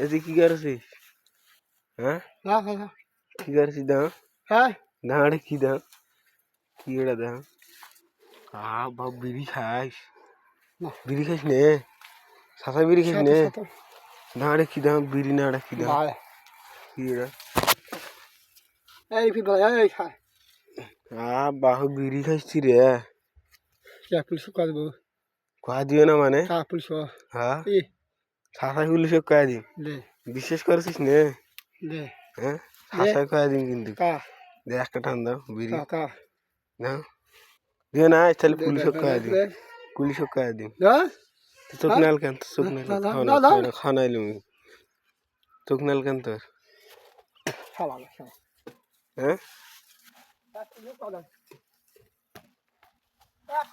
এদি কি করছিস? হ্যাঁ কি করছিস? দাও দাঁড়ে কি দাও কি এটা দাও বাবু বিড়ি খাইস বিড়ি খাইস নে সাথে বিড়ি খাইস নে দাঁড়ে কি দাও বিড়ি না কি দাও কি এটা বাহু বিড়ি খাইছি রে কয়া দিও না মানে হ্যাঁ সাথে পুলিশ কয়া দিন বিশ্বাস করছিস নে হ্যাঁ সাথে কয়া দিন কিন্তু দে একটা টান দাও বিড়ি না দিও না তাহলে পুলিশক কয়া দিন পুলিশক কয়া দিন চোখ নাল কেন চোখ নাল খাওয়াইলি চোখ নাল কেন তোর হ্যাঁ